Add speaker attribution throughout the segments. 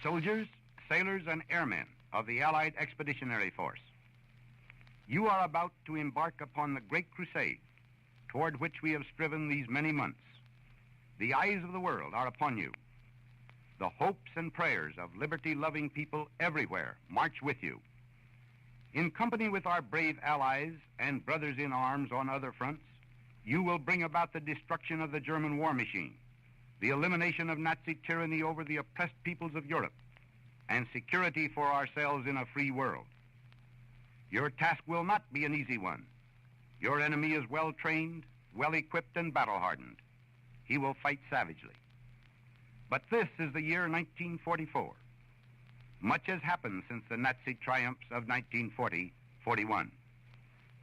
Speaker 1: soldiers, sailors, and airmen of the Allied Expeditionary Force, you are about to embark upon the great crusade toward which we have striven these many months. The eyes of the world are upon you. The hopes and prayers of liberty-loving people everywhere march with you. In company with our brave allies and brothers in arms on other fronts, you will bring about the destruction of the German war machine, the elimination of Nazi tyranny over the oppressed peoples of Europe, and security for ourselves in a free world. Your task will not be an easy one. Your enemy is well-trained, well-equipped, and battle-hardened. He will fight savagely. But this is the year 1944. Much has happened since the Nazi triumphs of 1940-41.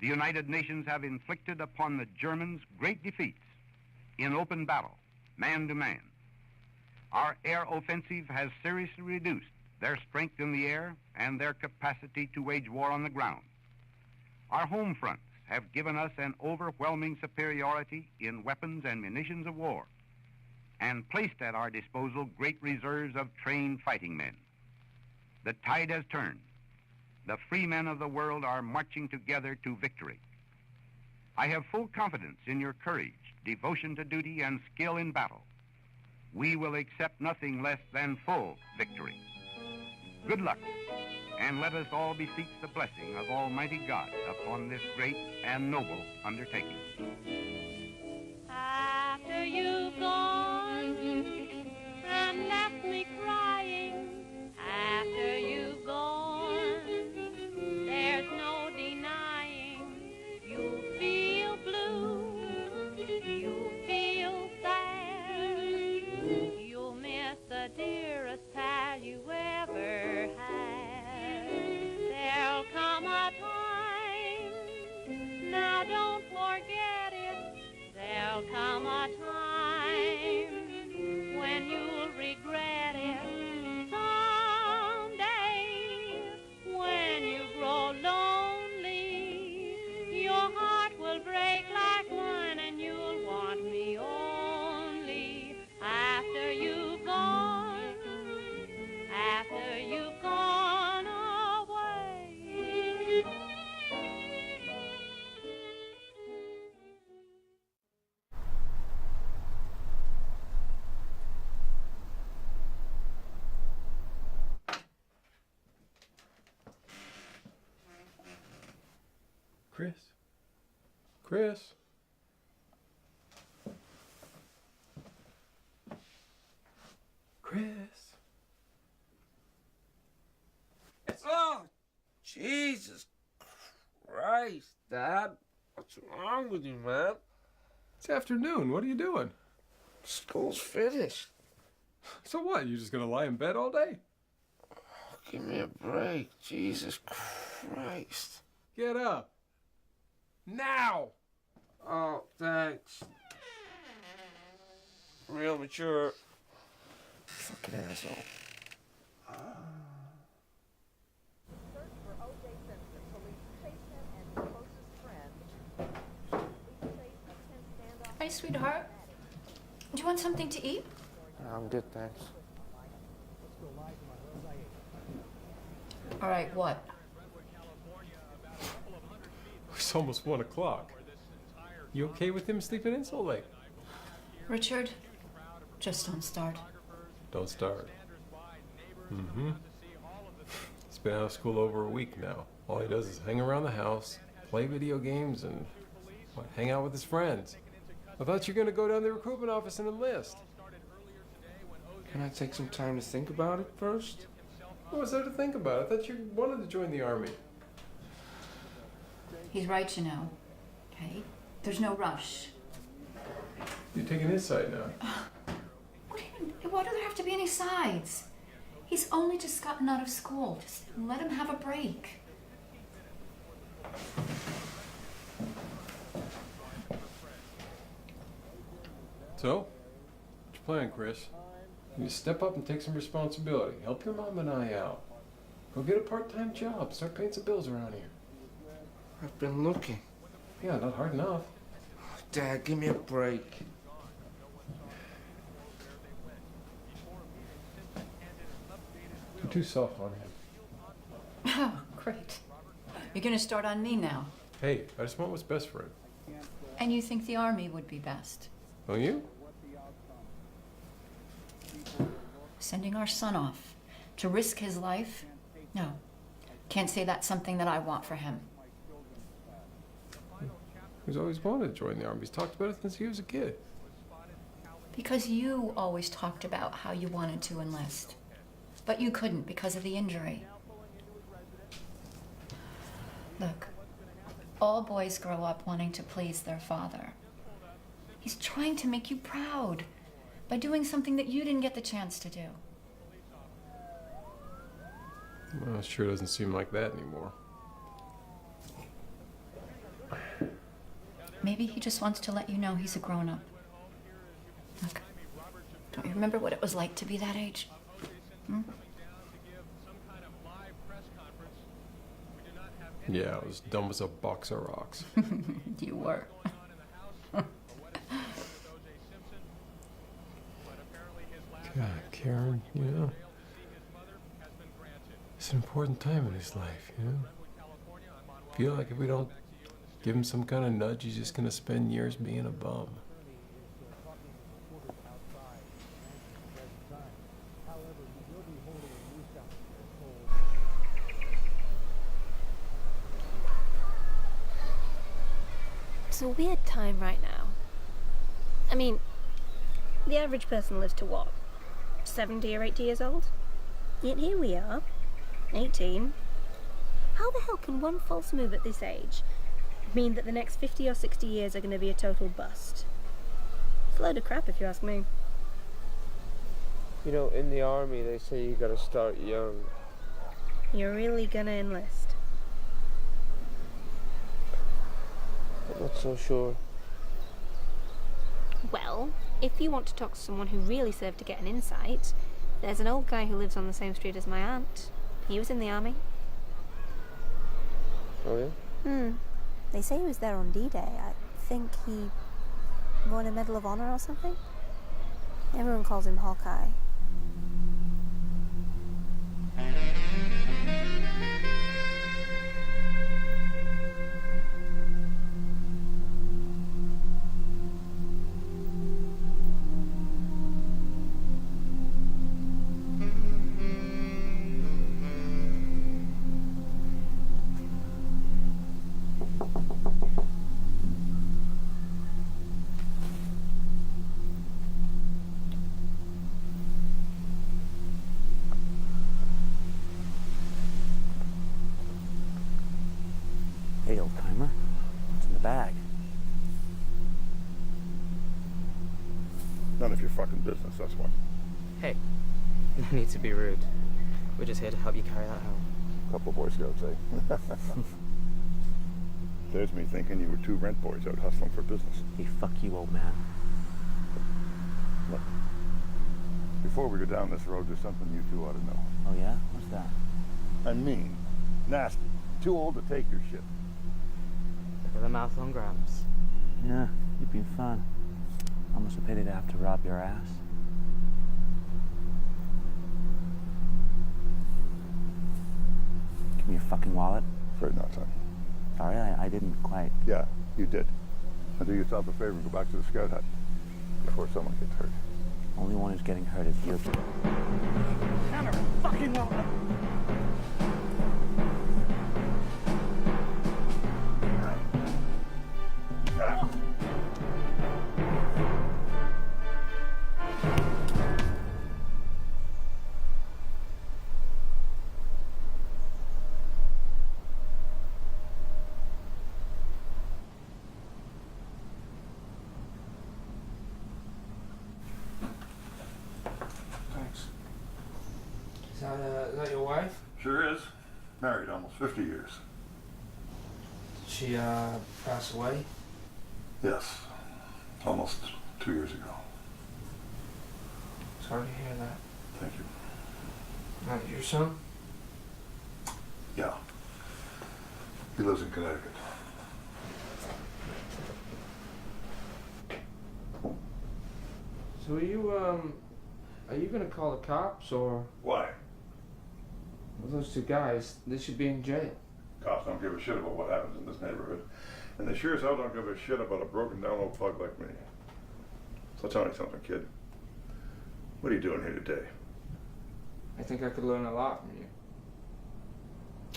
Speaker 1: The United Nations have inflicted upon the Germans great defeats in open battle, man to man. Our air offensive has seriously reduced their strength in the air and their capacity to wage war on the ground. Our home fronts have given us an overwhelming superiority in weapons and munitions of war, and placed at our disposal great reserves of trained fighting men. The tide has turned. The free men of the world are marching together to victory. I have full confidence in your courage, devotion to duty, and skill in battle. We will accept nothing less than full victory. Good luck, and let us all beseech the blessing of Almighty God upon this great and noble undertaking.
Speaker 2: After you've gone and left me crying, after you've gone, there's no denying you feel blue, you feel sad, you'll miss the dearest pal you ever had. There'll come a time, now don't forget it, there'll come a time when you'll regret it. Someday, when you grow lonely, your heart will break like mine and you'll want me only. After you've gone, after you've gone away.
Speaker 3: Chris? Chris? Chris?
Speaker 4: Oh, Jesus Christ, Dad. What's wrong with you, man?
Speaker 3: It's afternoon. What are you doing?
Speaker 4: School's finished.
Speaker 3: So what? You just gonna lie in bed all day?
Speaker 4: Give me a break. Jesus Christ.
Speaker 3: Get up. Now!
Speaker 4: Oh, thanks. Real mature. Fucking asshole.
Speaker 5: Hi, sweetheart. Do you want something to eat?
Speaker 4: I'm good, thanks.
Speaker 5: All right, what?
Speaker 3: It's almost 1 o'clock. You okay with him sleeping in so late?
Speaker 5: Richard, just don't start.
Speaker 3: Don't start. Mm-hmm. He's been out of school over a week now. All he does is hang around the house, play video games, and hang out with his friends. I thought you were going to go down to the recruitment office and enlist.
Speaker 4: Can I take some time to think about it first?
Speaker 3: What was there to think about? I thought you wanted to join the army.
Speaker 5: He's right, you know. Okay? There's no rush.
Speaker 3: You're taking his side now.
Speaker 5: Why do there have to be any sides? He's only just gotten out of school. Just let him have a break.
Speaker 3: So, what's your plan, Chris? You step up and take some responsibility. Help your mom and I out. Go get a part-time job. Start paying some bills around here.
Speaker 4: I've been looking.
Speaker 3: Yeah, not hard enough.
Speaker 4: Dad, give me a break.
Speaker 3: too soft on him.
Speaker 5: Oh, great. You're gonna start on me now.
Speaker 3: Hey, I just want what's best for him.
Speaker 5: And you think the army would be best?
Speaker 3: Don't you?
Speaker 5: Sending our son off to risk his life? No. Can't say that's something that I want for him.
Speaker 3: He's always wanted to join the army. He's talked about it since he was a kid.
Speaker 5: Because you always talked about how you wanted to enlist. But you couldn't because of the injury. Look, all boys grow up wanting to please their father. He's trying to make you proud by doing something that you didn't get the chance to do.
Speaker 3: Well, it sure doesn't seem like that anymore.
Speaker 5: Maybe he just wants to let you know he's a grown-up. Look, don't you remember what it was like to be that age?
Speaker 3: Yeah, I was dumb as a box of rocks.
Speaker 5: You were.
Speaker 3: God, Karen, you know, it's an important time in his life, you know? Feel like if we don't give him some kind of nudge, he's just gonna spend years being a bum.
Speaker 6: It's a weird time right now. I mean, the average person lives to what? 70 or 80 years old? Yet here we are, 18. How the hell can one false move at this age mean that the next 50 or 60 years are going to be a total bust? It's a load of crap if you ask me.
Speaker 4: You know, in the army they say you gotta start young.
Speaker 6: You're really going to enlist?
Speaker 4: I'm not so sure.
Speaker 6: Well, if you want to talk to someone who really served to get an insight, there's an old guy who lives on the same street as my aunt. He was in the army.
Speaker 4: Oh yeah?
Speaker 6: They say he was there on D-Day. I think he won a Medal of Honor or something. Everyone calls him Hawkeye.
Speaker 7: Hey, old timer. What's in the bag?
Speaker 8: None of your fucking business, that's what.
Speaker 9: Hey, no need to be rude. We're just here to help you carry that out.
Speaker 8: Couple Boy Scouts, eh? There's me thinking you were two rent boys out hustling for business.
Speaker 7: Hey, fuck you, old man.
Speaker 8: Look, before we go down this road, there's something you two ought to know.
Speaker 7: Oh, yeah? What's that?
Speaker 8: I'm mean, nasty, too old to take your shit.
Speaker 9: Look at the mouth on grams.
Speaker 7: Yeah, you've been fun. Almost a pity to have to rob your ass. Give me your fucking wallet.
Speaker 8: Afraid not, son.
Speaker 7: Sorry, I didn't quite.
Speaker 8: Yeah, you did. And do yourself a favor and go back to the scout hut before someone gets hurt.
Speaker 7: Only one who's getting hurt is you.
Speaker 8: Hammer, fucking wallet!
Speaker 4: Thanks. Is that your wife?
Speaker 8: Sure is. Married almost 50 years.
Speaker 4: Did she pass away?
Speaker 8: Yes. Almost 2 years ago.
Speaker 4: Sorry to hear that.
Speaker 8: Thank you.
Speaker 4: Not your son?
Speaker 8: Yeah. He lives in Connecticut.
Speaker 4: So are you gonna call the cops or?
Speaker 8: Why?
Speaker 4: those two guys, they should be in jail.
Speaker 8: Cops don't give a shit about what happens in this neighborhood. And they sure as hell don't give a shit about a broken down old thug like me. So tell me something, kid. What are you doing here today?
Speaker 4: I think I could learn a lot from you.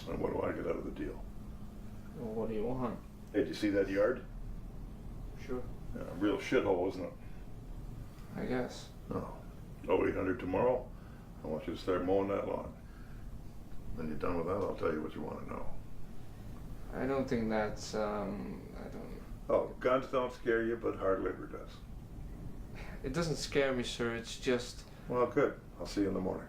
Speaker 8: And what do I get out of the deal?
Speaker 4: Well, what do you want?
Speaker 8: Hey, did you see that yard?
Speaker 4: Sure.
Speaker 8: Yeah, a real shithole, isn't it?
Speaker 4: I guess.
Speaker 8: Oh. 0800 tomorrow. I want you to start mowing that lawn. When you're done with that, I'll tell you what you want to know.
Speaker 4: I don't think that's, I don't...
Speaker 8: Oh, guns don't scare you, but hard labor does.
Speaker 4: It doesn't scare me, sir. It's just...
Speaker 8: Well, good. I'll see you in the morning.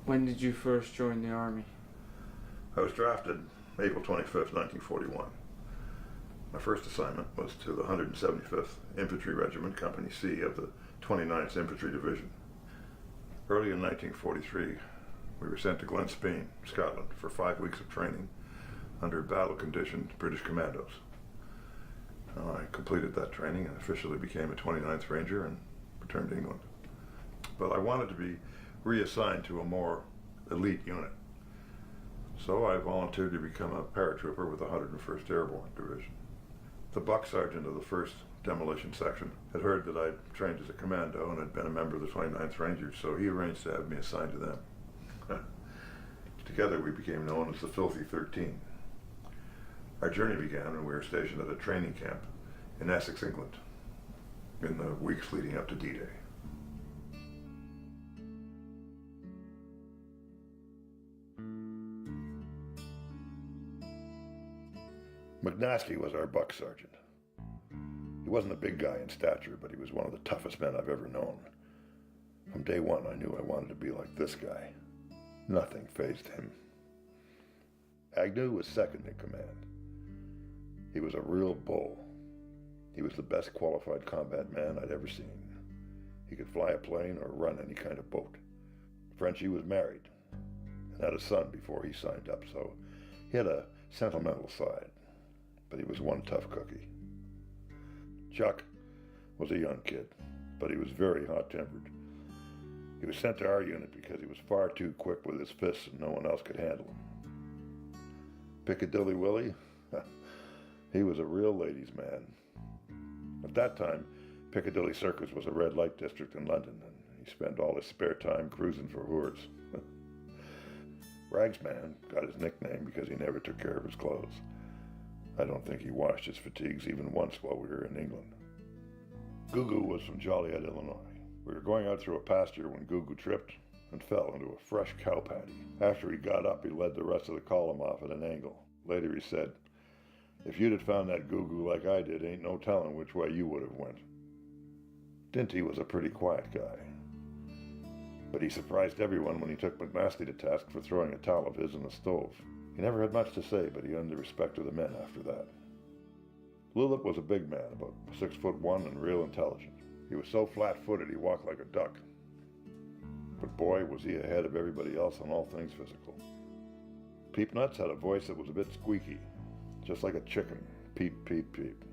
Speaker 4: When did you first join the Army?
Speaker 8: I was drafted April 25th, 1941. My first assignment was to the 175th Infantry Regiment, Company C of the 29th Infantry Division. Early in 1943, we were sent to Glen Spean, Scotland, for 5 weeks of training under battle-conditioned British commandos. I completed that training and officially became a 29th Ranger and returned to England. But I wanted to be reassigned to a more elite unit. So I volunteered to become a paratrooper with the 101st Airborne Division. The buck sergeant of the 1st Demolition Section had heard that I'd trained as a commando and had been a member of the 29th Rangers, so he arranged to have me assigned to them. Together we became known as the Filthy 13. Our journey began when we were stationed at a training camp in Essex, England, in the weeks leading up to D-Day. McNasty was our buck sergeant. He wasn't a big guy in stature, but he was one of the toughest men I've ever known. From day one, I knew I wanted to be like this guy. Nothing fazed him. Agnew was second in command. He was a real bull. He was the best qualified combat man I'd ever seen. He could fly a plane or run any kind of boat. Frenchie was married and had a son before he signed up, so he had a sentimental side. But he was one tough cookie. Chuck was a young kid, but he was very hot-tempered. He was sent to our unit because he was far too quick with his fists and no one else could handle him. Piccadilly Willie, he was a real ladies' man. At that time, Piccadilly Circus was a red light district in London, and he spent all his spare time cruising for whores. Ragsman got his nickname because he never took care of his clothes. I don't think he washed his fatigues even once while we were in England. Gugu was from Joliet, Illinois. We were going out through a pasture when Gugu tripped and fell into a fresh cow patty. After he got up, he led the rest of the column off at an angle. Later he said, "If you'd have found that Gugu like I did, ain't no telling which way you would have went." Dinty was a pretty quiet guy, but he surprised everyone when he took McNasty to task for throwing a towel of his in the stove. He never had much to say, but he earned the respect of the men after that. Lillip was a big man, about 6'1" and real intelligent. He was so flat-footed he walked like a duck. But boy, was he ahead of everybody else on all things physical. Peepnuts had a voice that was a bit squeaky, just like a chicken. Peep, peep, peep.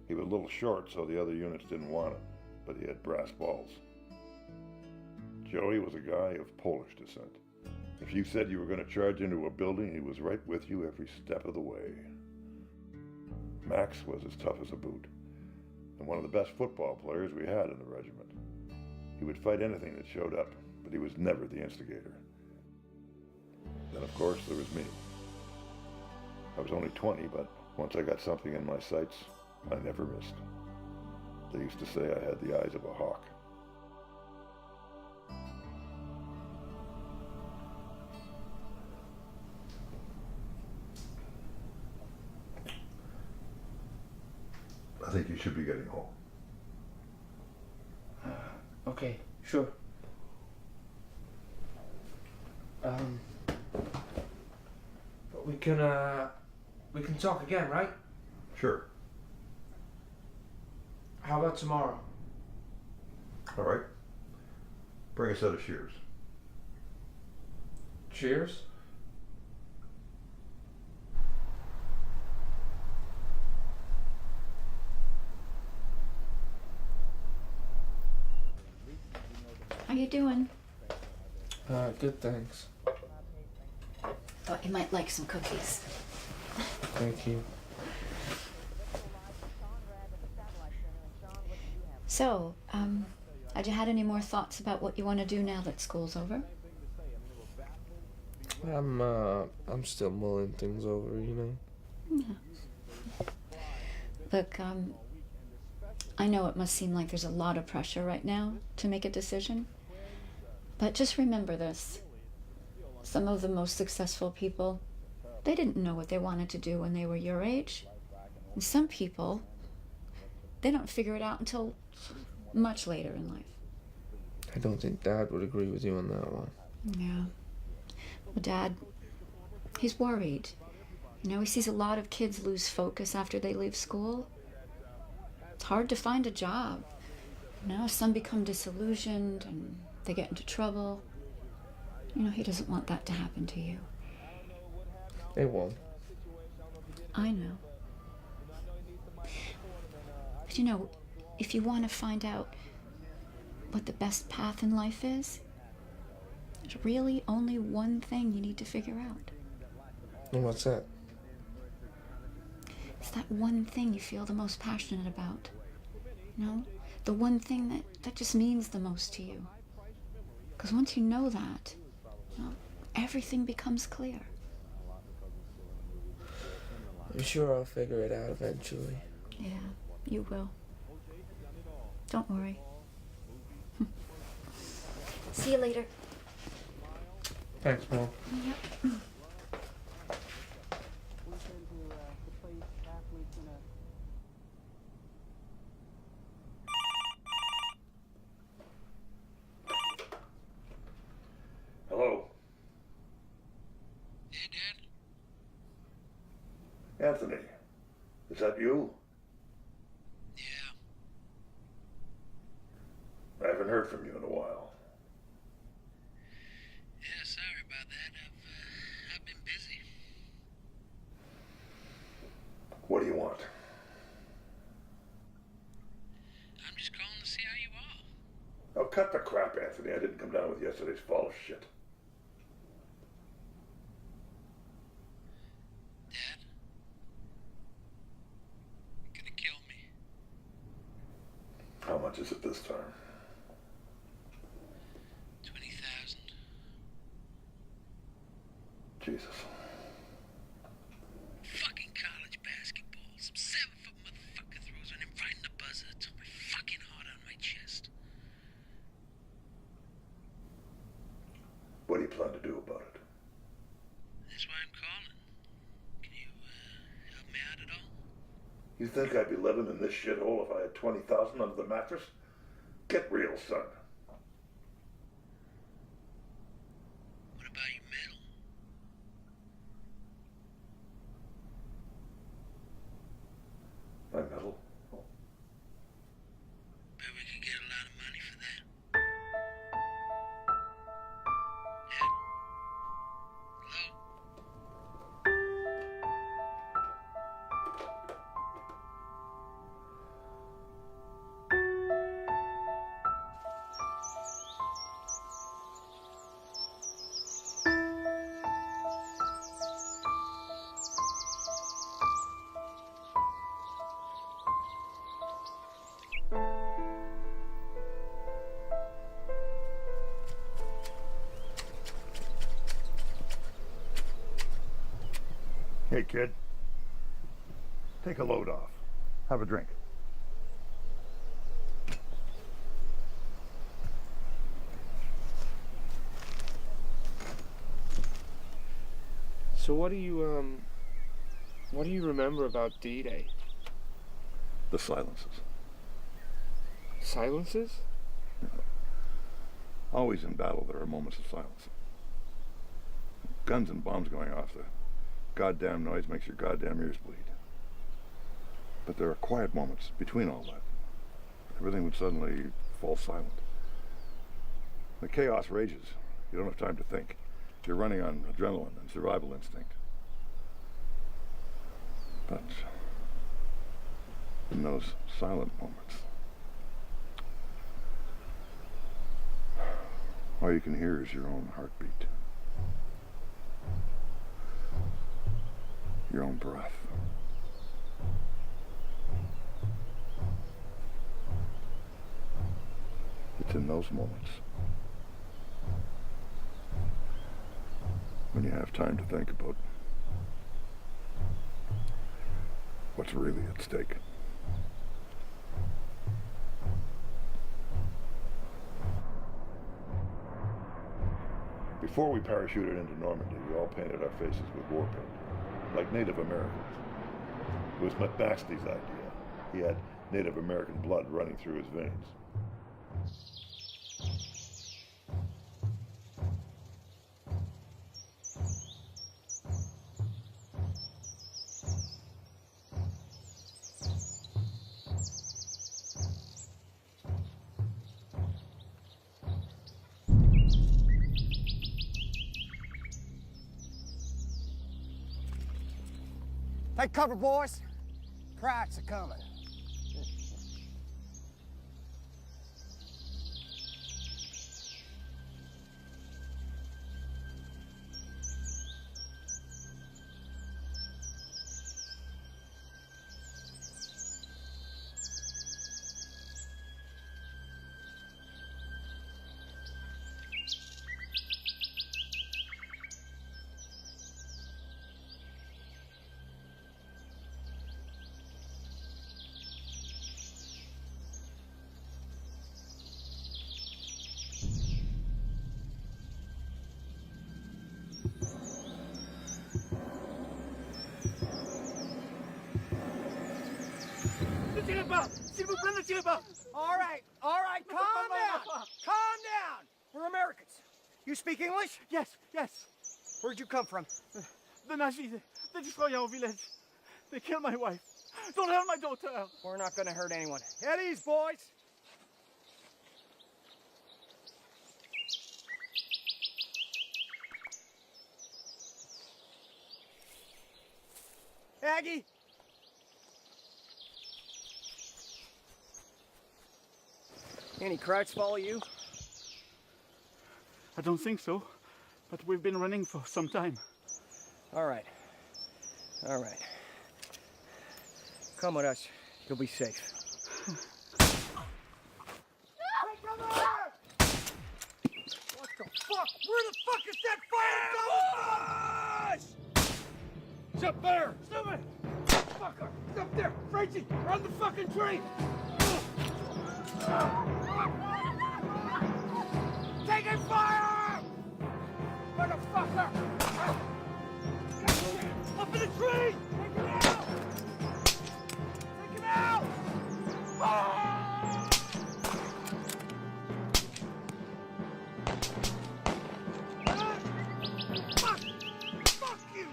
Speaker 8: He was a little short, so the other units didn't want him, but he had brass balls. Joey was a guy of Polish descent. If you said you were going to charge into a building, he was right with you every step of the way. Max was as tough as a boot, and one of the best football players we had in the regiment. He would fight anything that showed up, but he was never the instigator. Then, of course, there was me. I was only 20, but once I got something in my sights, I never missed. They used to say I had the eyes of a hawk. I think you should be getting home.
Speaker 4: Okay, sure. But we can talk again, right?
Speaker 8: Sure.
Speaker 4: How about tomorrow?
Speaker 8: All right. Bring a set of shears.
Speaker 4: Cheers?
Speaker 5: How you doing?
Speaker 4: Good, thanks.
Speaker 5: Thought you might like some cookies.
Speaker 4: Thank you.
Speaker 5: So, had you had any more thoughts about what you want to do now that school's over?
Speaker 4: I'm still mulling things over, you know?
Speaker 5: Yeah. Look, I know it must seem like there's a lot of pressure right now to make a decision, but just remember this. Some of the most successful people, they didn't know what they wanted to do when they were your age. And some people, they don't figure it out until much later in life.
Speaker 4: I don't think Dad would agree with you on that one.
Speaker 5: Yeah. Well, Dad, he's worried. You know, he sees a lot of kids lose focus after they leave school. It's hard to find a job. You know, some become disillusioned and they get into trouble. You know, he doesn't want that to happen to you.
Speaker 4: It won't.
Speaker 5: I know. But you know, if you want to find out what the best path in life is, there's really only one thing you need to figure out.
Speaker 4: And what's that?
Speaker 5: It's that one thing you feel the most passionate about. You know? The one thing that just means the most to you. Because once you know that, you know, everything becomes clear.
Speaker 4: I'm sure I'll figure it out eventually.
Speaker 5: Yeah, you will. Don't worry. See you later.
Speaker 4: Thanks, Mom.
Speaker 5: Yep.
Speaker 8: Hello?
Speaker 10: Hey, Dad.
Speaker 8: Anthony, is that you?
Speaker 10: Yeah.
Speaker 8: I haven't heard from you in a while.
Speaker 10: Yeah, sorry about that. I've been busy.
Speaker 8: What do you want?
Speaker 10: I'm just calling to see how you are.
Speaker 8: Oh, cut the crap, Anthony. I didn't come down with yesterday's fall of shit.
Speaker 10: Dad? You're gonna kill me.
Speaker 8: How much is it this time?
Speaker 10: 20,000.
Speaker 8: Jesus.
Speaker 10: Fucking college basketball. Some 7-foot motherfucker throws one in right in the buzzer. It's my fucking heart on my chest.
Speaker 8: What do you plan to do about it?
Speaker 10: That's why I'm calling. Can you, help me out at all?
Speaker 8: You think I'd be living in this shithole if I had 20,000 under the mattress? Get real, son.
Speaker 10: What about your medal?
Speaker 8: My medal?
Speaker 10: Bet we could get a lot of money for that. Dad? Hello?
Speaker 8: Hey, kid. Take a load off. Have a drink.
Speaker 4: So what do you remember about D-Day?
Speaker 8: The silences.
Speaker 4: Silences?
Speaker 8: Always in battle, there are moments of silence. Guns and bombs going off, the goddamn noise makes your goddamn ears bleed. But there are quiet moments between all that. everything would suddenly fall silent. The chaos rages. You don't have time to think. You're running on adrenaline and survival instinct. But in those silent moments, all you can hear is your own heartbeat. Your own breath. It's in those moments when you have time to think about what's really at stake. Before we parachuted into Normandy, we all painted our faces with war paint, like Native Americans. It was McNasty's idea. He had Native American blood running through his veins.
Speaker 11: Take cover, boys. Cracks are coming. All right, calm down. Calm down. We're Americans. You speak English?
Speaker 12: Yes, yes.
Speaker 11: Where'd you come from?
Speaker 12: The Nazis, they destroyed our village. They killed my wife. Don't hurt my daughter.
Speaker 11: We're not gonna hurt anyone. At ease, boys. Aggie. Any Krauts follow you?
Speaker 12: I don't think so, but we've been running for some time.
Speaker 11: All right. All right. Come with us. You'll be safe. Hey, come here! What the fuck? Where the fuck is that fire coming from? It's up there! Stupid! Fucker! It's up there! Frenchie! Run the fucking tree! Taking fire! Motherfucker! Up in the tree! Take him out! Take him out! Fuck! Fuck you!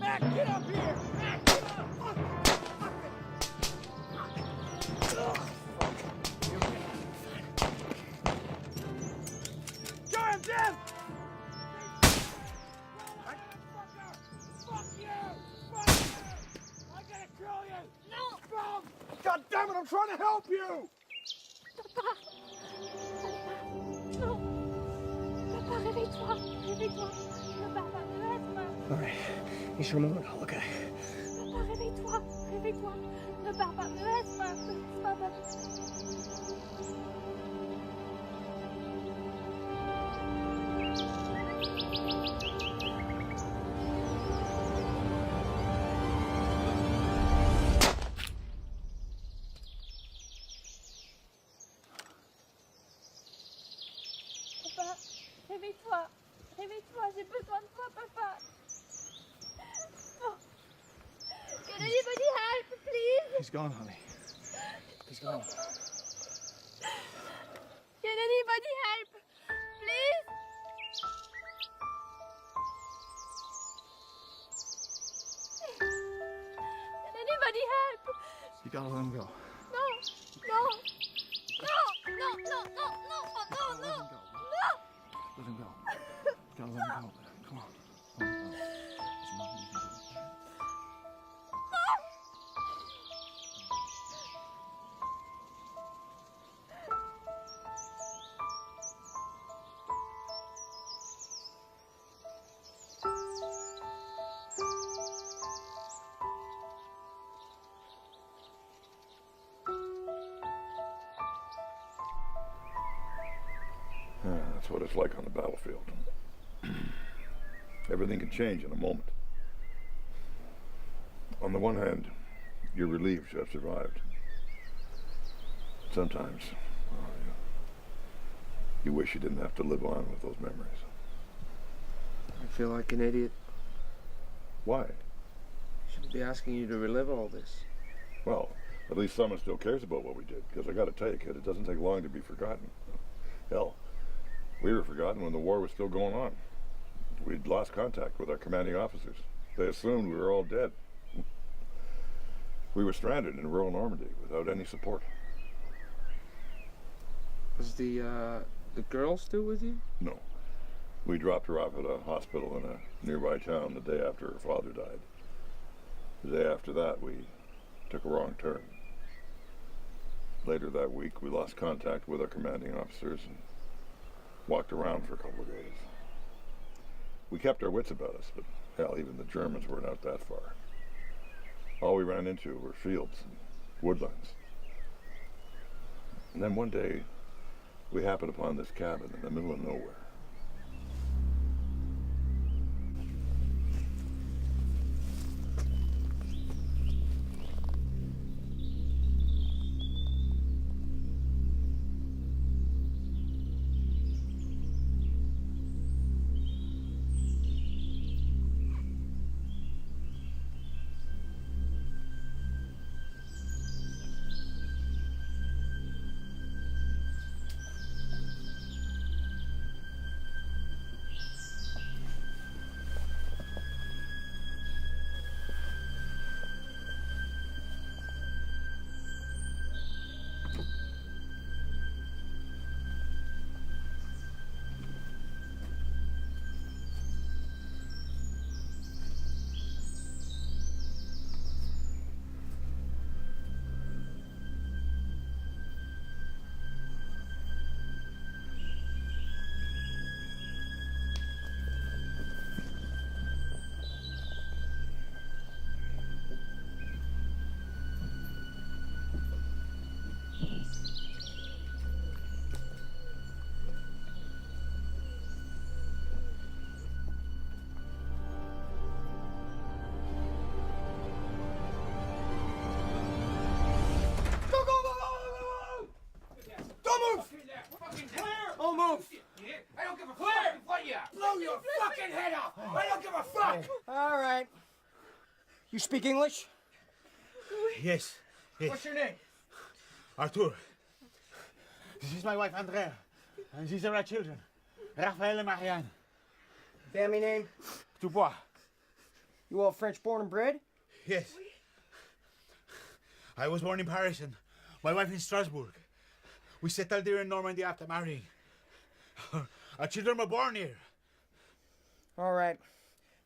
Speaker 11: Mac, get up here! Mac, get up! Fuck it! Fuck. Jam, Jam! Fuck you! Fuck you! I gotta kill you! No! Stop! God damn it, I'm trying to help you!
Speaker 6: Papa! Papa! Non! Papa, réveille-toi! Réveille-toi! Ne pars pas, ne reste pas!
Speaker 11: All right, you sure moving? Okay.
Speaker 6: Papa, réveille-toi! Réveille-toi! Ne pars pas, ne reste pas! Ne reste pas, papa! Papa, réveille-toi! Réveille-toi, j'ai besoin de toi, papa! Oh. Can anybody help, please?
Speaker 12: He's gone, honey. He's gone.
Speaker 6: Can anybody help, please? Somebody help!
Speaker 12: You gotta let him go.
Speaker 6: No, no, no, no, no, no, no, no, no, no!
Speaker 12: Let him go. You gotta let him go. Come on. Let him go. There's nothing you can do.
Speaker 8: That's what it's like on the battlefield. Everything can change in a moment. On the one hand, you're relieved you have survived. Sometimes, you wish you didn't have to live on with those memories.
Speaker 4: I feel like an idiot.
Speaker 8: Why?
Speaker 4: Shouldn't be asking you to relive all this.
Speaker 8: Well, at least someone still cares about what we did, because I gotta tell you, kid, it doesn't take long to be forgotten. Hell, we were forgotten when the war was still going on. We'd lost contact with our commanding officers. They assumed we were all dead. We were stranded in rural Normandy without any support.
Speaker 4: Was the girl still with you?
Speaker 8: No. We dropped her off at a hospital in a nearby town the day after her father died. The day after that, we took a wrong turn. Later that week, we lost contact with our commanding officers and walked around for a couple of days. We kept our wits about us, but hell, even the Germans weren't out that far. All we ran into were fields and woodlands. And then one day, we happened upon this cabin in the middle of nowhere.
Speaker 11: I don't give a fuck what you blow your fucking head off. I don't give a fuck.
Speaker 13: All right. You speak English?
Speaker 12: Yes.
Speaker 13: What's your name?
Speaker 12: Arthur. This is my wife Andrea. And these are our children, Raphael and Marianne.
Speaker 13: Family name?
Speaker 12: Dubois.
Speaker 13: You all French born and bred?
Speaker 12: Yes. I was born in Paris and my wife in Strasbourg. We settled there in Normandy after marrying. Our children were born here.
Speaker 13: All right.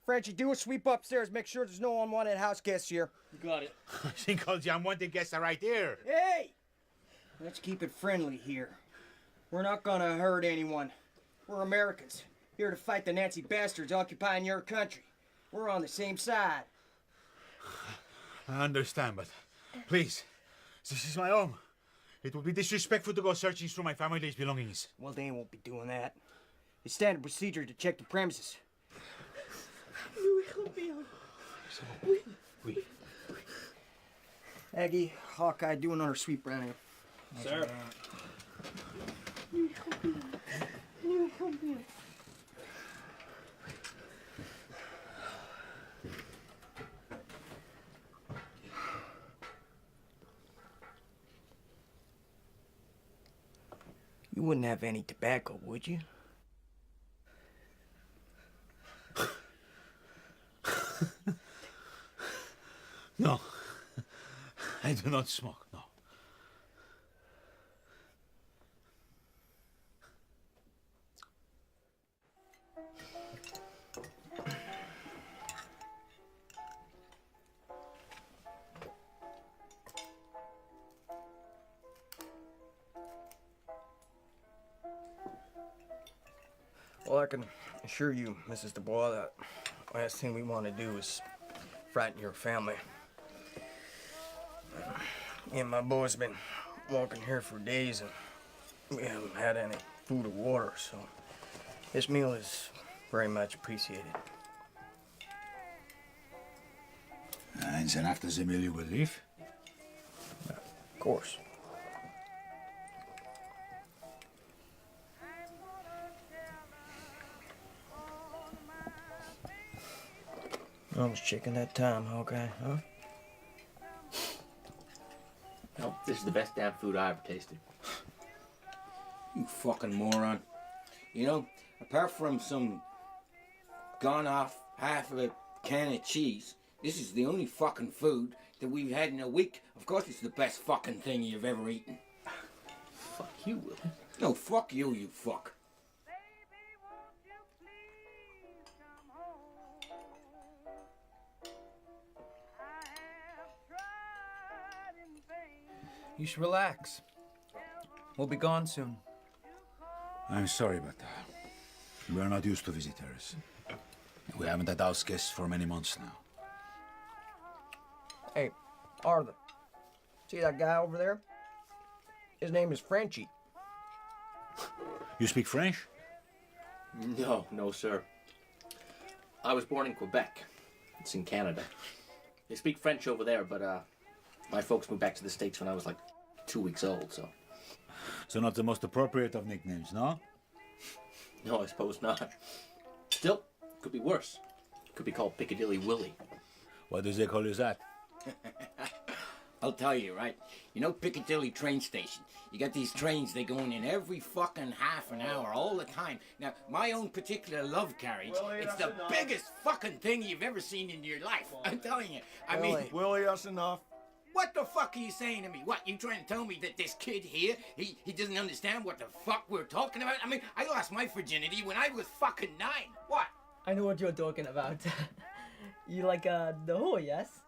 Speaker 13: Frenchie, do a sweep upstairs. Make sure there's no unwanted house guests here.
Speaker 12: You got it. I think all the unwanted guests are right there.
Speaker 13: Hey! Let's keep it friendly here. We're not gonna hurt anyone. We're Americans, here to fight the Nazi bastards occupying your country. We're on the same side.
Speaker 12: I understand, but please, this is my home. It would be disrespectful to go searching through my family's belongings.
Speaker 13: Well, they won't be doing that. It's standard procedure to check the premises. Aggie, Hawkeye, do another sweep around here.
Speaker 9: Sir.
Speaker 13: You wouldn't have any tobacco, would you?
Speaker 12: No. I do not smoke, no.
Speaker 13: Well, I can assure you, Mrs. Dubois, that last thing we want to do is frighten your family. Me and my boys been walking here for days, and we haven't had any food or water, so this meal is very much appreciated.
Speaker 12: And then after the meal you will leave?
Speaker 13: Of course. Almost chicken that time, Hawkeye, huh?
Speaker 14: No, this is the best damn food I ever tasted.
Speaker 10: You fucking moron. You know, apart from some gone off half of a can of cheese, this is the only fucking food that we've had in a week. Of course it's the best fucking thing you've ever eaten.
Speaker 14: Fuck you, Willie.
Speaker 10: No, fuck you, you fuck.
Speaker 15: You should relax. We'll be gone soon.
Speaker 12: I'm sorry, but we are not used to visitors. We haven't had house guests for many months now.
Speaker 13: Hey, Arthur, see that guy over there? His name is Frenchie.
Speaker 12: You speak French?
Speaker 14: No, sir. I was born in Quebec. It's in Canada. They speak French over there, but my folks moved back to the States when I was like 2 weeks old, so.
Speaker 12: So not the most appropriate of nicknames, no?
Speaker 14: No, I suppose not. Still, could be worse. Could be called Piccadilly Willie.
Speaker 12: Why do they call you that?
Speaker 10: I'll tell you, right? You know Piccadilly train station? You got these trains, they going in every fucking half an hour, all the time. Now, my own particular love carriage,
Speaker 11: Willie,
Speaker 10: it's the
Speaker 11: that's enough.
Speaker 10: biggest fucking thing you've ever seen in your life. I'm telling you. I mean...
Speaker 11: Willie, that's enough.
Speaker 10: What the fuck are you saying to me? What, you trying to tell me that this kid here, he doesn't understand what the fuck we're talking about? I mean, I lost my virginity when I was fucking 9. What?
Speaker 16: I know what you're talking about. You like the whore, yes?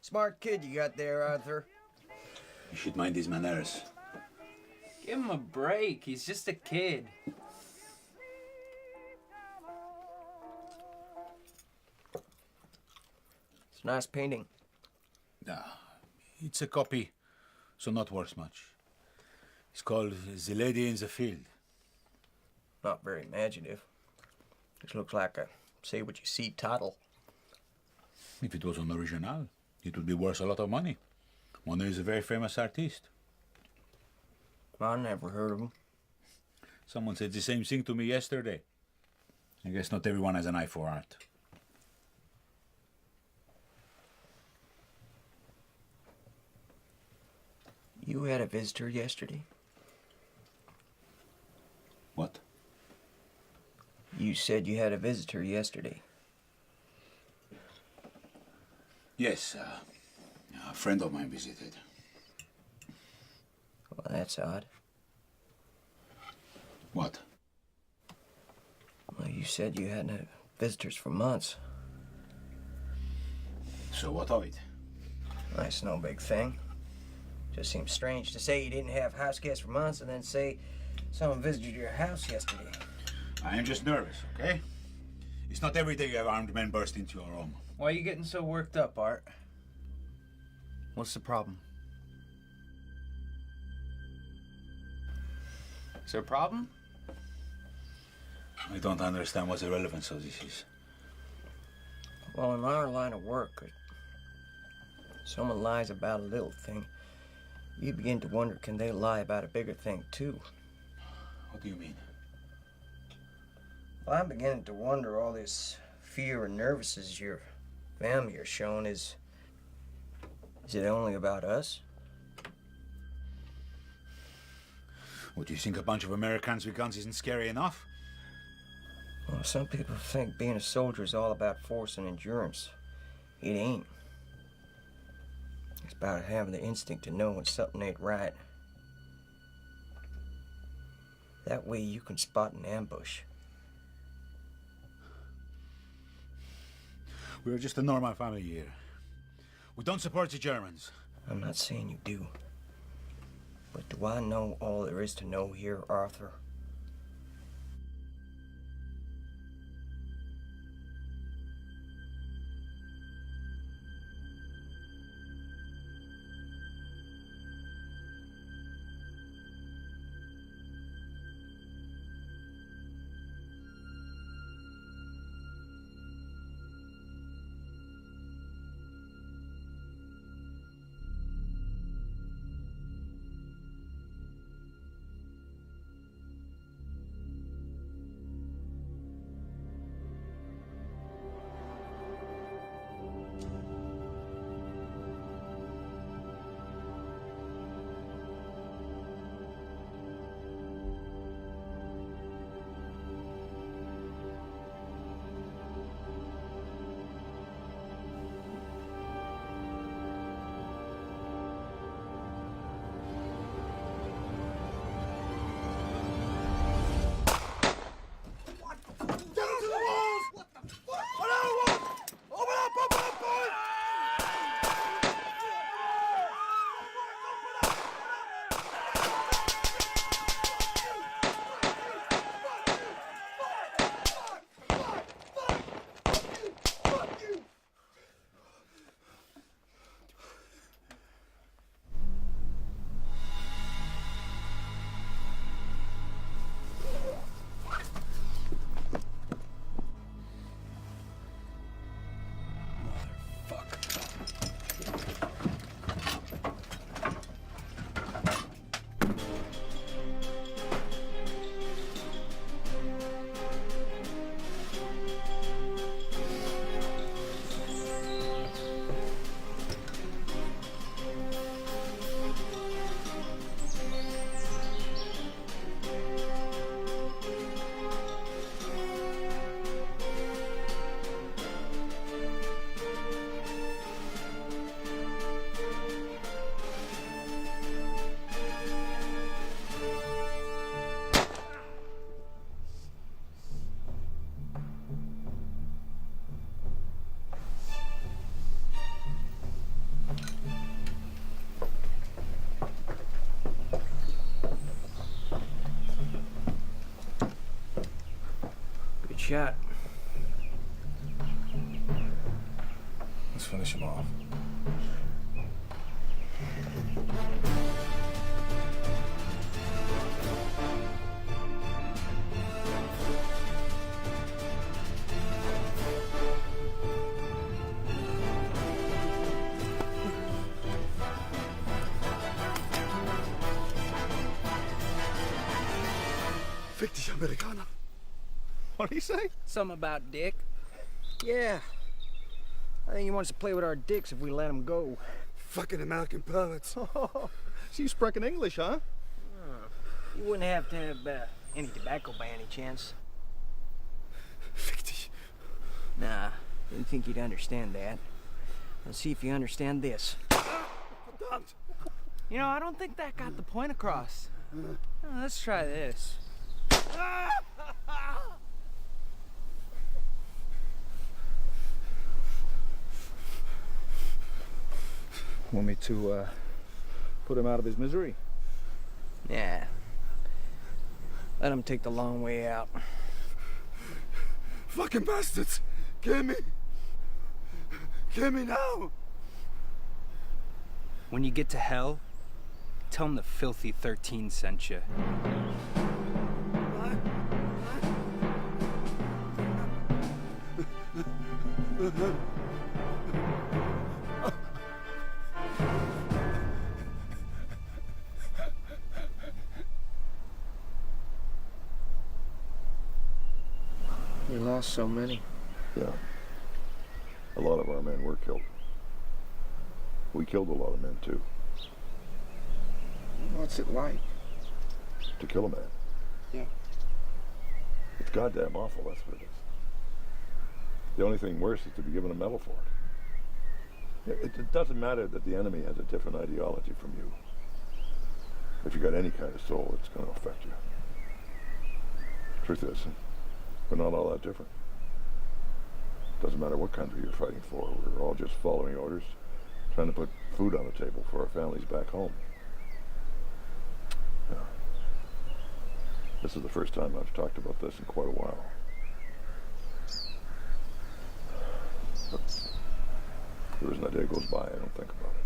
Speaker 13: Smart kid you got there, Arthur.
Speaker 12: You should mind his manners.
Speaker 15: Give him a break. He's just a kid.
Speaker 13: It's a nice painting.
Speaker 12: It's a copy, so not worth much. It's called The Lady in the Field.
Speaker 13: Not very imaginative. This looks like a say what you see title.
Speaker 12: If it was an original, it would be worth a lot of money. Monet is a very famous artist.
Speaker 13: I never heard of him.
Speaker 12: Someone said the same thing to me yesterday. I guess not everyone has an eye for art.
Speaker 13: You had a visitor yesterday?
Speaker 12: What?
Speaker 13: You said you had a visitor yesterday.
Speaker 12: Yes, a friend of mine visited.
Speaker 13: Well, that's odd.
Speaker 12: What?
Speaker 13: Well, you said you hadn't had visitors for months.
Speaker 12: So what of it?
Speaker 13: That's no big thing. Just seems strange to say you didn't have house guests for months and then say someone visited your house yesterday.
Speaker 12: I am just nervous, okay? It's not every day you have armed men burst into your home.
Speaker 15: Why are you getting so worked up, Art? What's the problem? Is there a problem?
Speaker 12: I don't understand what the relevance of this is.
Speaker 13: Well, in our line of work, someone lies about a little thing, you begin to wonder, can they lie about a bigger thing, too?
Speaker 12: What do you mean?
Speaker 13: Well, I'm beginning to wonder all this fear and nervousness your family are showing is it only about us?
Speaker 12: What, do you think a bunch of Americans with guns isn't scary enough?
Speaker 13: Well, some people think being a soldier is all about force and endurance. It ain't. It's about having the instinct to know when something ain't right. That way you can spot an ambush.
Speaker 12: We're just a normal family here. We don't support the Germans.
Speaker 13: I'm not saying you do. But do I know all there is to know here, Arthur? Shot.
Speaker 3: Let's finish him off.
Speaker 11: Fick dich, Amerikaner. What did he say?
Speaker 13: Something about dick. Yeah. I think he wants to play with our dicks if we let him go.
Speaker 11: Fucking American perverts. So you speak in English, huh?
Speaker 13: You wouldn't have to have any tobacco by any chance.
Speaker 11: Fick dich.
Speaker 13: Nah, didn't think you'd understand that. Let's see if you understand this.
Speaker 11: Verdammt.
Speaker 15: You know, I don't think that got the point across. Let's try this.
Speaker 11: Want me to put him out of his misery?
Speaker 13: Yeah. Let him take the long way out.
Speaker 11: Fucking bastards! Kill me! Kill me now!
Speaker 15: When you get to hell, tell him the filthy 13 sent you.
Speaker 13: We lost so many.
Speaker 8: Yeah. A lot of our men were killed. We killed a lot of men, too.
Speaker 13: What's it like?
Speaker 8: To kill a man.
Speaker 13: Yeah.
Speaker 8: goddamn awful, that's what it is. The only thing worse is to be given a medal for it. It doesn't matter that the enemy has a different ideology from you. If you got any kind of soul, it's going to affect you. Truth is, we're not all that different. Doesn't matter what country you're fighting for. We're all just following orders, trying to put food on the table for our families back home. Yeah. This is the first time I've talked about this in quite a while. But there isn't a day goes by I don't think about it.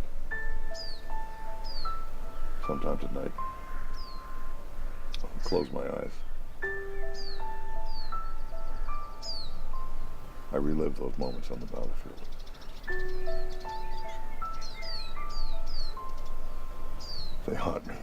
Speaker 8: Sometimes at night, I'll close my eyes. I relive those moments on the battlefield. They haunt me.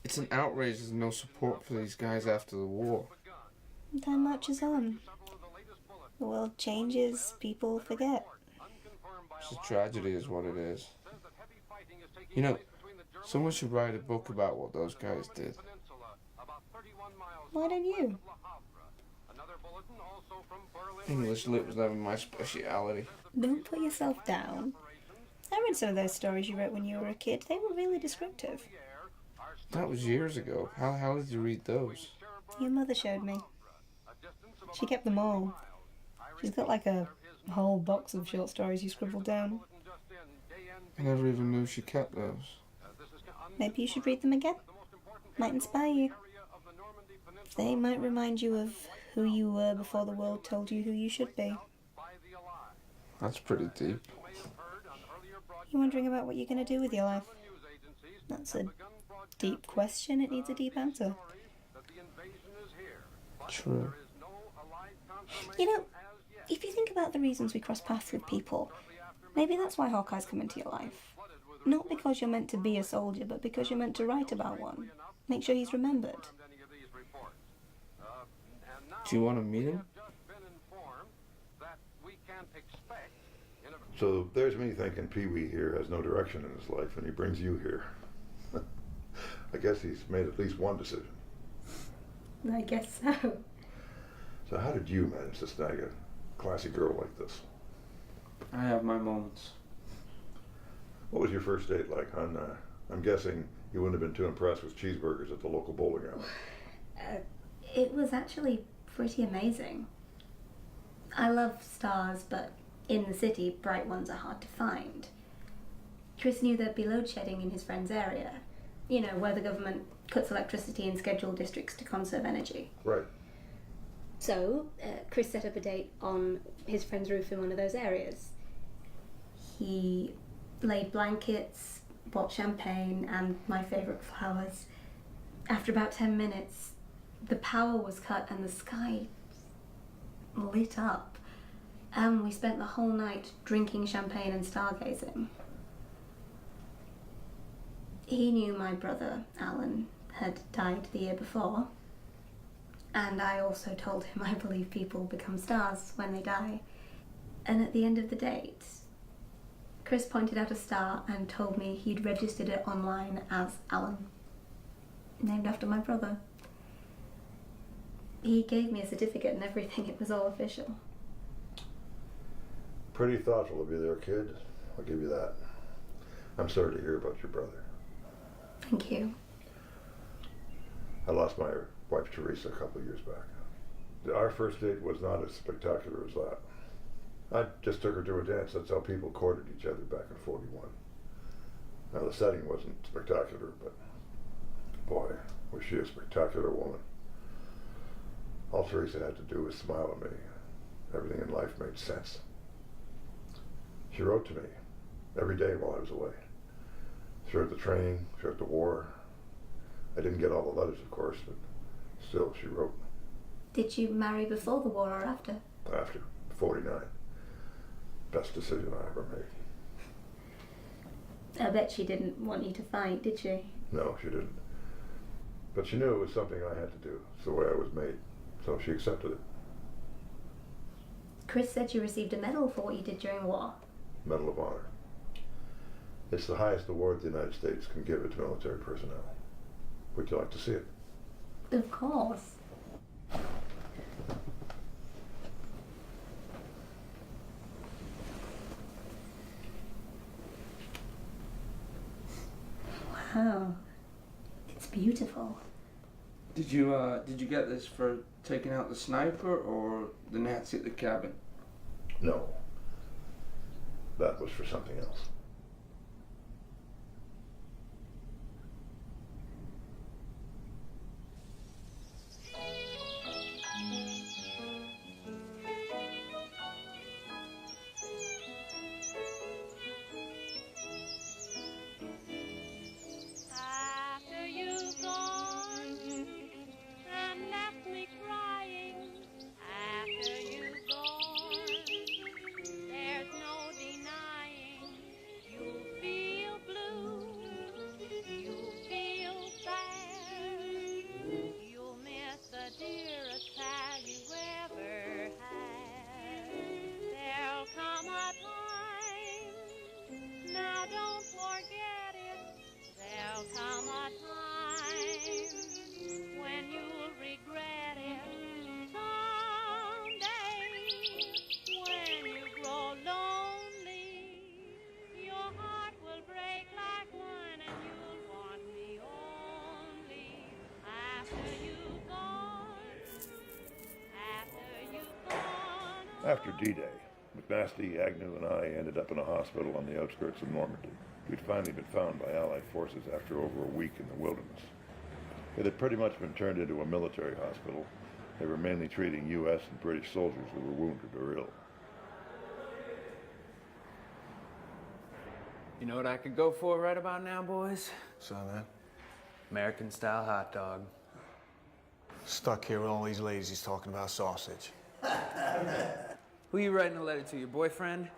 Speaker 4: It's an outrage there's no support for these guys after the war.
Speaker 6: Time marches on. The world changes, people forget.
Speaker 4: It's a tragedy is what it is. You know, someone should write a book about what those guys did.
Speaker 6: Why don't you?
Speaker 4: English lit was never my speciality.
Speaker 6: Don't put yourself down. I read some of those stories you wrote when you were a kid. They were really descriptive.
Speaker 4: That was years ago. How did you read those?
Speaker 6: Your mother showed me. She kept them all. She's got like a whole box of short stories you scribbled down.
Speaker 4: I never even knew she kept those.
Speaker 6: Maybe you should read them again. Might inspire you. They might remind you of who you were before the world told you who you should be.
Speaker 4: That's pretty deep.
Speaker 6: You wondering about what you're going to do with your life? That's a deep question. It needs a deep answer.
Speaker 4: True.
Speaker 6: You know, if you think about the reasons we cross paths with people, maybe that's why Hawkeye's come into your life. Not because you're meant to be a soldier, but because you're meant to write about one. Make sure he's remembered.
Speaker 4: Do you want to meet him?
Speaker 8: So there's me thinking Pee-wee here has no direction in his life, and he brings you here. I guess he's made at least one decision.
Speaker 6: I guess so.
Speaker 8: So how did you manage to snag a classy girl like this?
Speaker 4: I have my moments.
Speaker 8: What was your first date like, hon? I'm guessing you wouldn't have been too impressed with cheeseburgers at the local bowling alley.
Speaker 6: It was actually pretty amazing. I love stars, but in the city, bright ones are hard to find. Chris knew there'd be load shedding in his friend's area. You know, where the government cuts electricity in scheduled districts to conserve energy.
Speaker 8: Right.
Speaker 6: So, Chris set up a date on his friend's roof in one of those areas. He laid blankets, bought champagne, and my favourite flowers. After about 10 minutes, the power was cut and the sky lit up. And we spent the whole night drinking champagne and stargazing. He knew my brother, Alan, had died the year before. And I also told him I believe people become stars when they die. And at the end of the date, Chris pointed out a star and told me he'd registered it online as Alan, named after my brother. He gave me a certificate and everything. It was all official.
Speaker 8: Pretty thoughtful of you there, kid. I'll give you that. I'm sorry to hear about your brother.
Speaker 6: Thank you.
Speaker 8: I lost my wife Teresa a couple of years back. Our first date was not as spectacular as that. I just took her to a dance. That's how people courted each other back in '41. Now the setting wasn't spectacular, but boy, was she a spectacular woman. All Teresa had to do was smile at me. Everything in life made sense. She wrote to me every day while I was away. Throughout the training, throughout the war. I didn't get all the letters, of course, but still, she wrote.
Speaker 6: Did you marry before the war or after?
Speaker 8: After, 49. Best decision I ever made.
Speaker 6: I bet she didn't want you to fight, did she?
Speaker 8: No, she didn't. But she knew it was something I had to do. It's the way I was made. So she accepted it.
Speaker 17: Chris said you received a medal for what you did during war.
Speaker 8: Medal of Honor. It's the highest award the United States can give its military personnel. Would you like to see it?
Speaker 17: Of course. Wow. It's beautiful.
Speaker 4: Did you get this for taking out the sniper or the Nazi at the cabin?
Speaker 8: No. That was for something else.
Speaker 2: After you've gone and left me crying, after you've gone, there's no denying you feel blue, you feel sad, you'll miss the dearest pal you ever had. There'll come a time, now don't forget it. There'll come a time when you'll regret it. Someday, when you grow lonely, your heart will break like wine and you'll want me only. After you've gone, after you've gone.
Speaker 8: After D-Day, McNasty, Agnew, and I ended up in a hospital on the outskirts of Normandy. We'd finally been found by Allied forces after over a week in the wilderness. It had pretty much been turned into a military hospital. They were mainly treating U.S. and British soldiers who were wounded or ill.
Speaker 15: You know what I could go for right about now, boys?
Speaker 12: So, man,
Speaker 15: American-style hot dog.
Speaker 12: stuck here with all these ladies talking about sausage.
Speaker 15: Who you writing a letter to, your boyfriend?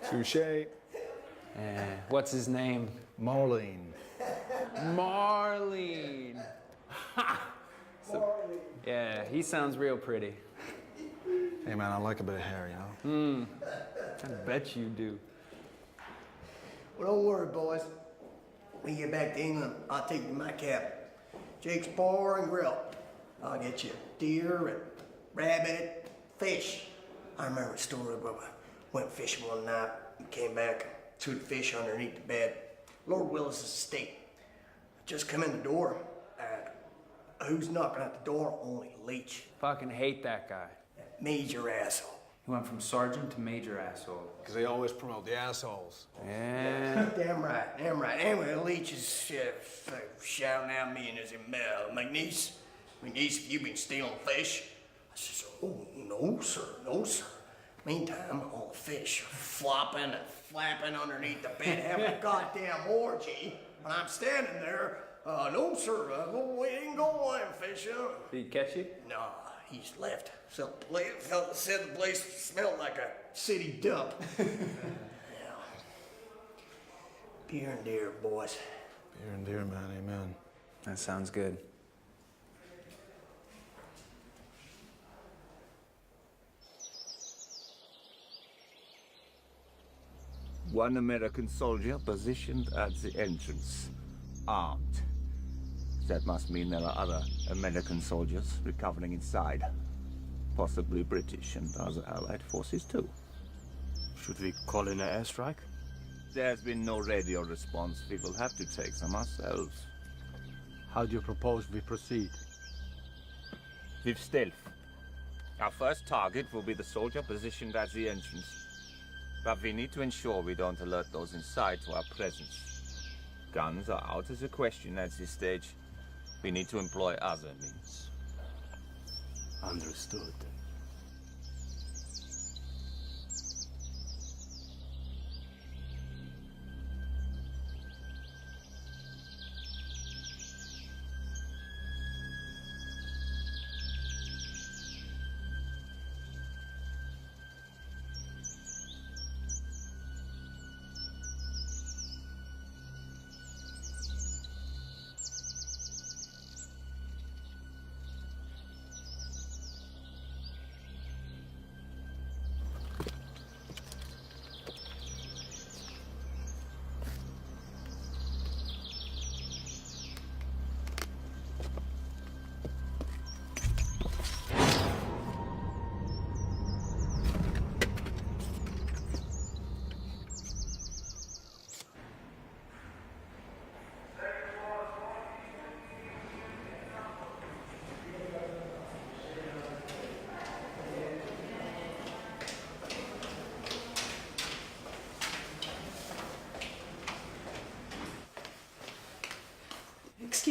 Speaker 12: Touche.
Speaker 15: What's his name?
Speaker 12: Marlene.
Speaker 15: Marlene. So, yeah, he sounds real pretty.
Speaker 12: Hey, man, I like a bit of hair, you know?
Speaker 15: I bet you do.
Speaker 18: Well, don't worry, boys. When you get back to England, I'll take you to my cabin. Jake's Bar and Grill. I'll get you deer and rabbit, fish. I remember a story where we went fishing one night and came back, threw the fish underneath the bed. Lord Willis's estate. Just come in the door, and who's knocking at the door? Only Leach.
Speaker 15: Fucking hate that guy.
Speaker 18: That major asshole.
Speaker 15: He went from sergeant to major asshole.
Speaker 12: Because they always promote the assholes.
Speaker 15: Yeah.
Speaker 18: Damn right, damn right. Anyway, Leach is shouting at me and his McNeese, have you been stealing fish? I says, oh, no, sir, no, sir. Meantime, all the fish are flopping and flapping underneath the bed, having a goddamn orgy. And I'm standing there, no, sir, we ain't going fishing.
Speaker 15: Did he catch you?
Speaker 18: No, he's left. Said the place smelled like a city dump. Yeah. Beer and deer, boys.
Speaker 12: Beer and deer, man, amen.
Speaker 15: That sounds good.
Speaker 19: One American soldier positioned at the entrance, armed. That must mean there are other American soldiers recovering inside. Possibly British and other Allied forces too.
Speaker 20: Should we call in an airstrike?
Speaker 19: There's been no radio response. We will have to take some ourselves.
Speaker 20: How do you propose we proceed?
Speaker 19: With stealth. Our first target will be the soldier positioned at the entrance. But we need to ensure we don't alert those inside to our presence. Guns are out of the question at this stage. We need to employ other means.
Speaker 20: Understood.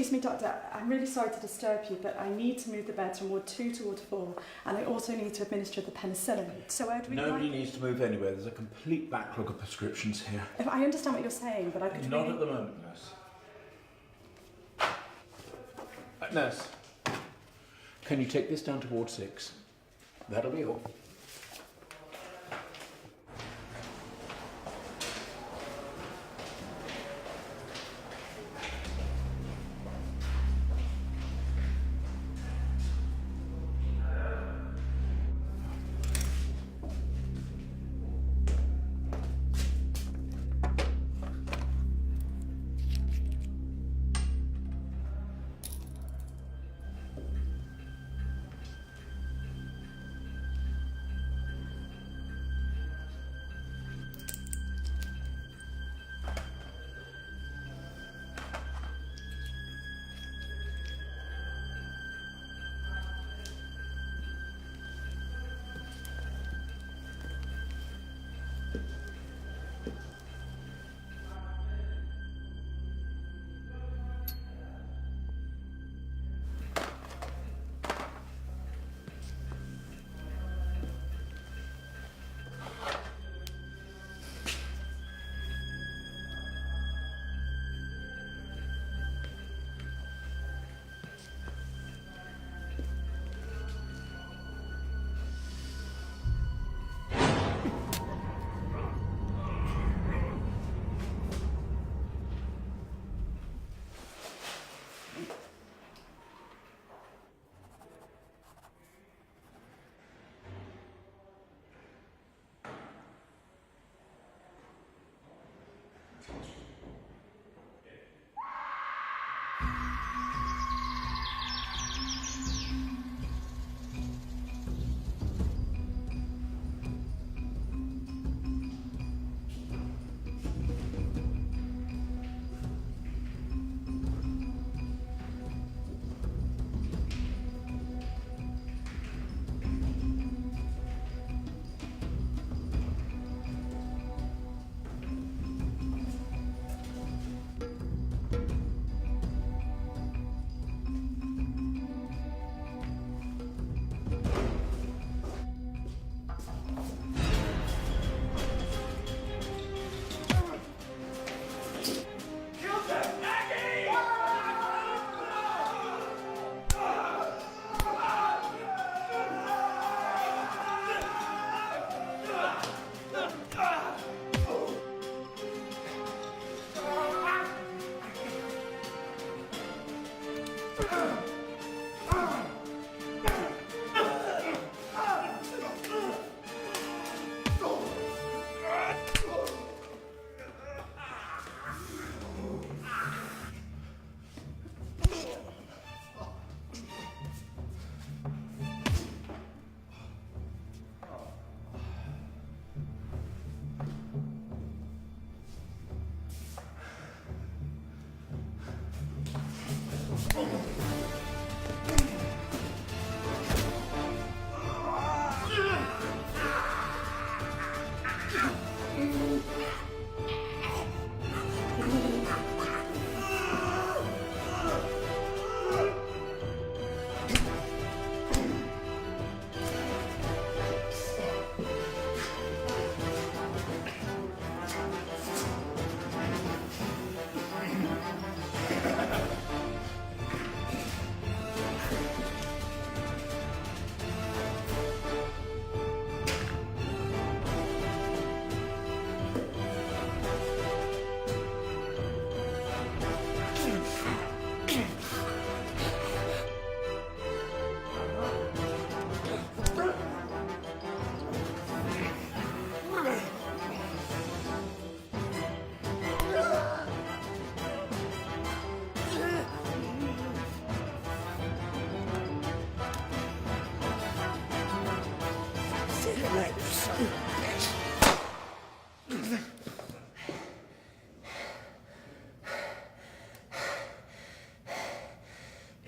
Speaker 21: Excuse me, Doctor. I'm really sorry to disturb you, but I need to move the beds from Ward 2 to Ward 4, and I also need to administer the penicillin. So where do we
Speaker 22: Nobody needs to move anywhere. There's a complete backlog of prescriptions here.
Speaker 21: If I understand what you're saying, but I could
Speaker 22: Not
Speaker 21: really...
Speaker 22: at the moment, nurse. Nurse, can you take this down to Ward 6? That'll be all.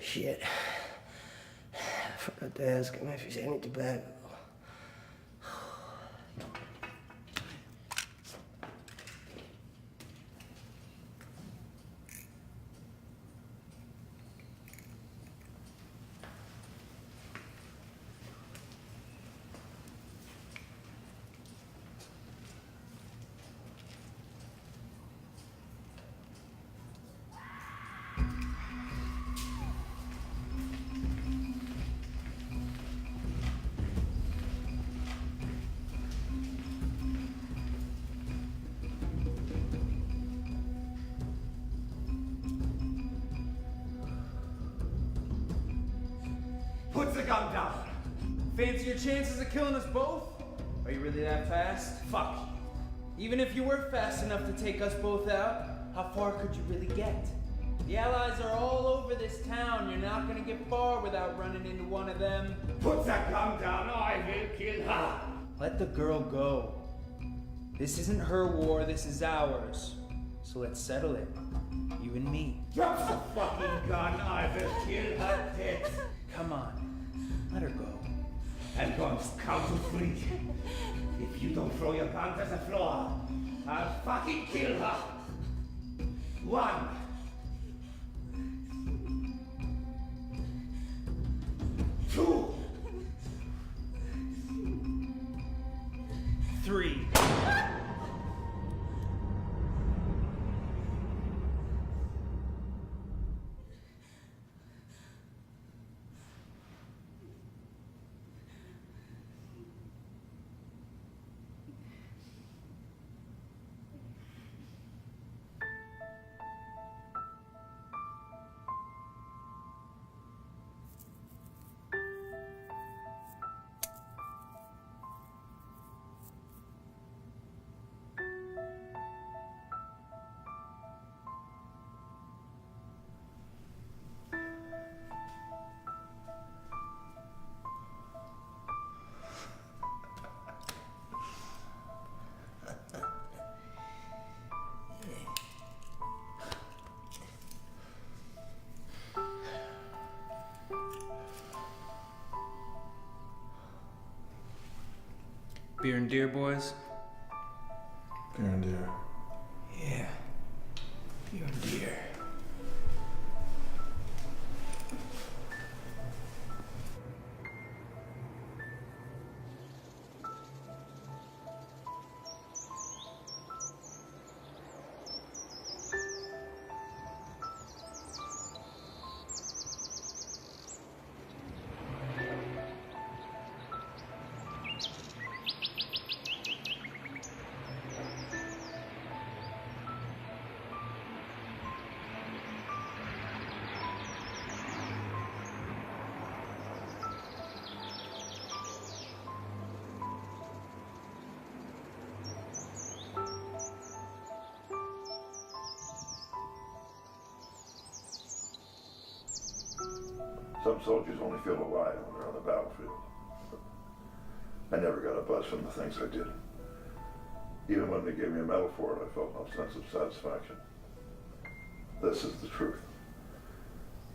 Speaker 18: Shit. I forgot to ask him if he's any tobacco.
Speaker 11: Put the gun down.
Speaker 1: Fancy your chances of killing us both? Are you really that fast?
Speaker 11: Fuck.
Speaker 1: Even if you were fast enough to take us both out, how far could you really get? The Allies are all over this town. You're not gonna get far without running into one of them.
Speaker 11: Put the gun down, or I will kill her.
Speaker 1: Let the girl go. This isn't her war, this is ours. So let's settle it. You and me.
Speaker 11: Drop the fucking gun, I will kill her dead.
Speaker 1: Come on, let her go.
Speaker 11: And don't count to 3. If you don't throw your gun to the floor, I'll fucking kill her. 1. 2.
Speaker 1: 3. Beer and deer, boys?
Speaker 4: Beer and deer.
Speaker 1: Yeah. Beer and deer.
Speaker 8: Some soldiers only feel alive when they're on the battlefield. I never got a buzz from the things I did. Even when they gave me a medal for it, I felt no sense of satisfaction. This is the truth.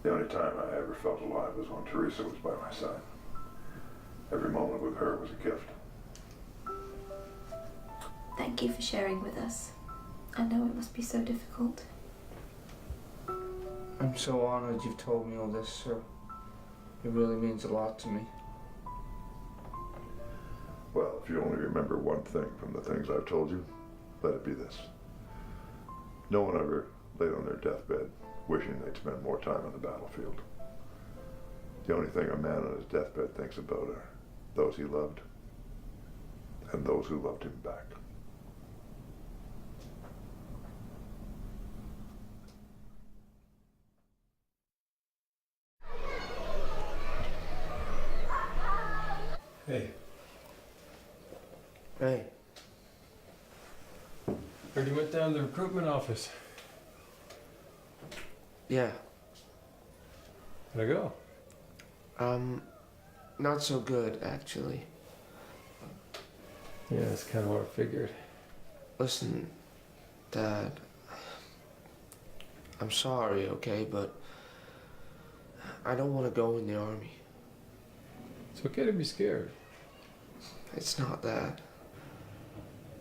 Speaker 8: The only time I ever felt alive was when Teresa was by my side. Every moment with her was a gift.
Speaker 17: Thank you for sharing with us. I know it must be so difficult.
Speaker 4: I'm so honored you've told me all this, sir. It really means a lot to me.
Speaker 8: Well, if you only remember one thing from the things I've told you, let it be this. No one ever laid on their deathbed wishing they'd spend more time on the battlefield. The only thing a man on his deathbed thinks about are those he loved and those who loved him back.
Speaker 3: Hey.
Speaker 4: Hey.
Speaker 3: Heard you went down to the recruitment office.
Speaker 4: Yeah.
Speaker 3: How'd it go?
Speaker 4: Not so good, actually.
Speaker 3: Yeah, that's kind of what I figured.
Speaker 4: Listen, Dad. I'm sorry, okay, but I don't want to go in the army.
Speaker 3: It's okay to be scared.
Speaker 4: It's not that.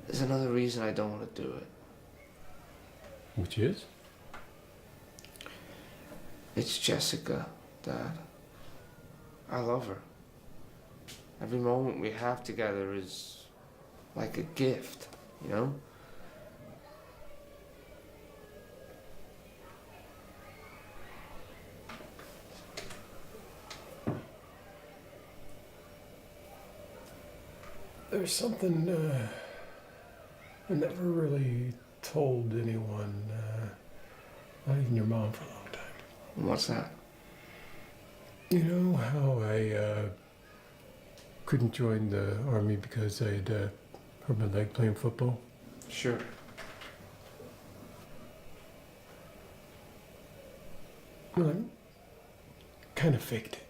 Speaker 4: There's another reason I don't want to do it.
Speaker 3: Which is?
Speaker 4: It's Jessica, Dad. I love her. Every moment we have together is like a gift, you know?
Speaker 3: There's something I never really told anyone, not even your mom for a long time.
Speaker 4: What's that?
Speaker 3: You know how I couldn't join the army because I had hurt my leg playing football?
Speaker 4: Sure.
Speaker 3: Well, I kind of faked it.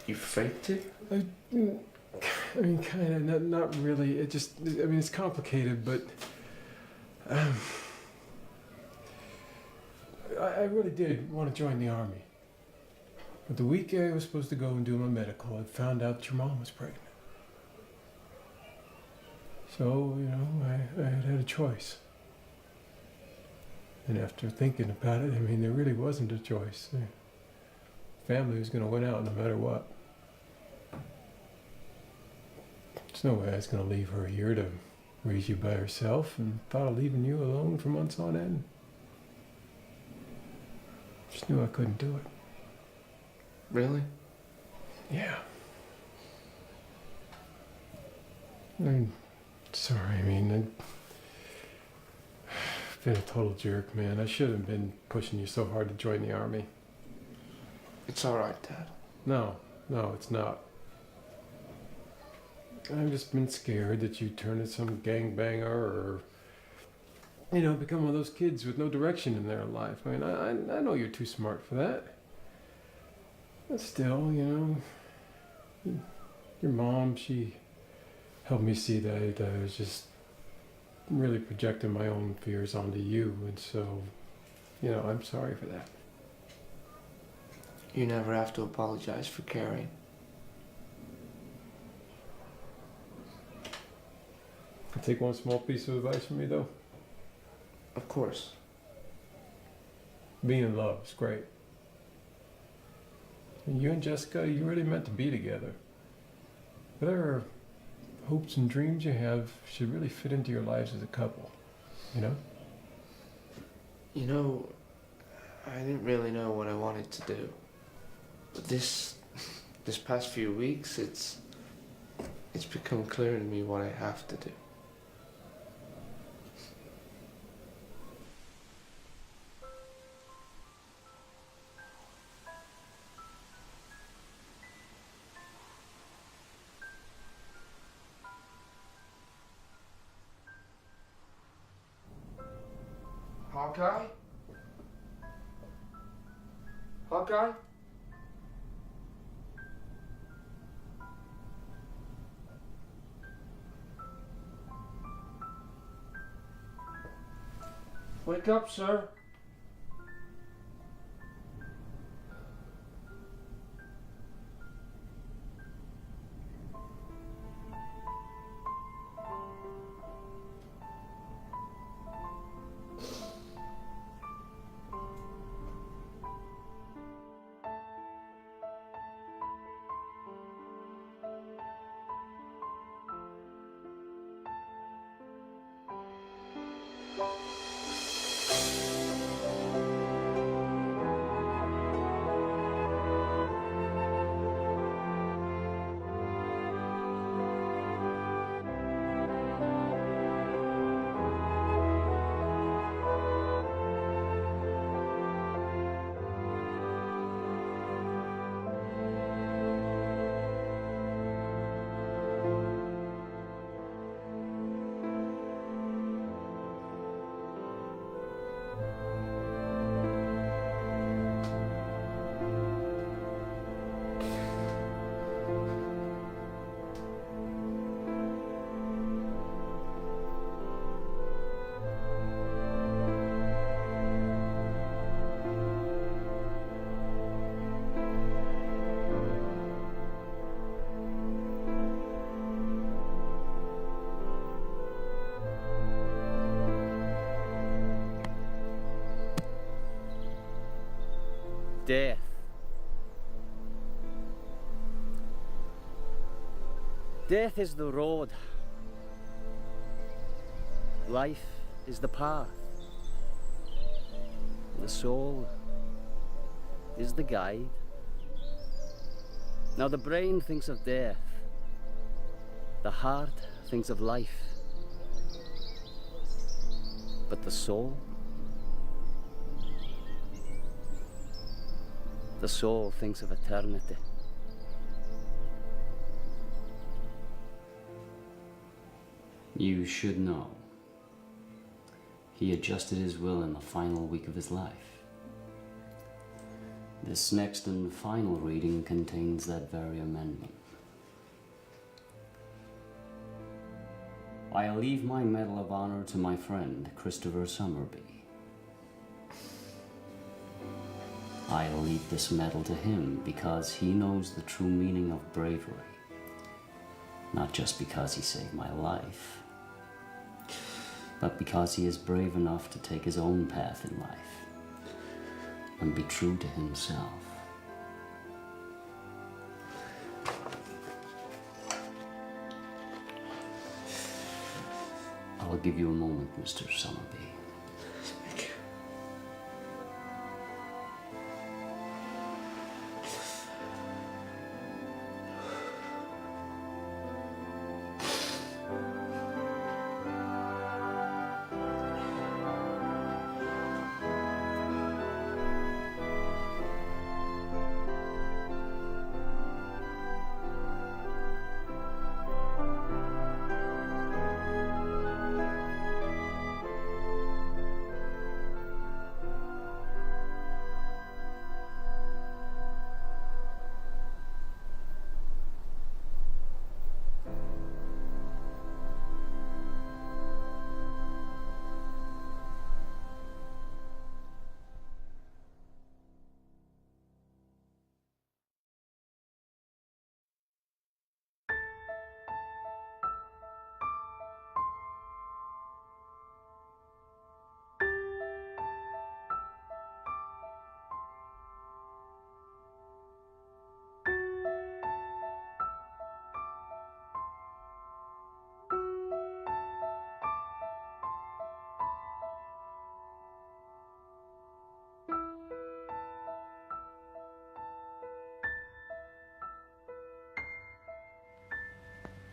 Speaker 4: You faked it?
Speaker 3: I mean, kind of, not really. It just, I mean, it's complicated, but I really did want to join the army. But the week I was supposed to go and do my medical, I found out that your mom was pregnant. So, you know, I had a choice. And after thinking about it, I mean, there really wasn't a choice. The family was going to win out no matter what. There's no way I was going to leave her here to raise you by herself, and thought of leaving you alone for months on end. Just knew I couldn't do it.
Speaker 4: Really?
Speaker 3: Yeah. I'm sorry, I mean, I've been a total jerk, man. I shouldn't have been pushing you so hard to join the army.
Speaker 4: It's alright, Dad.
Speaker 3: No, it's not. I've just been scared that you turn into some gangbanger or, you know, become one of those kids with no direction in their life. I mean, I know you're too smart for that. But still, you know, your mom, she helped me see that I was just really projecting my own fears onto you. And so, you know, I'm sorry for that.
Speaker 4: You never have to apologize for caring.
Speaker 3: Take one small piece of advice from me, though.
Speaker 4: Of course.
Speaker 3: Being in love is great. And you and Jessica, you really meant to be together. Whatever hopes and dreams you have should really fit into your lives as a couple, you know?
Speaker 4: You know, I didn't really know what I wanted to do. But this past few weeks, it's become clear to me what I have to do. Hawkeye? Hawkeye? Wake up, sir.
Speaker 5: Death. Death is the road. Life is the path. The soul is the guide. Now the brain thinks of death. The heart thinks of life. But the soul? The soul thinks of eternity.
Speaker 7: You should know. He adjusted his will in the final week of his life. This next and final reading contains that very amendment. I leave my Medal of Honor to my friend, Christopher Summerby. I leave this medal to him because he knows the true meaning of bravery. Not just because he saved my life, but because he is brave enough to take his own path in life and be true to himself. I'll give you a moment, Mr. Summerby.
Speaker 4: Thank you.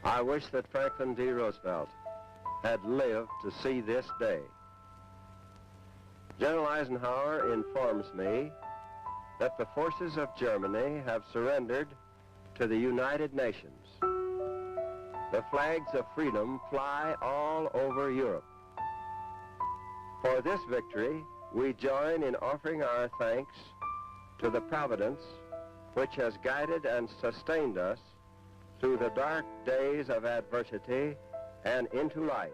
Speaker 9: I wish that Franklin D. Roosevelt had lived to see this day. General Eisenhower informs me that the forces of Germany have surrendered to the United Nations. The flags of freedom fly all over Europe. For this victory, we join in offering our thanks to the Providence which has guided and sustained us through the dark days of adversity and into light.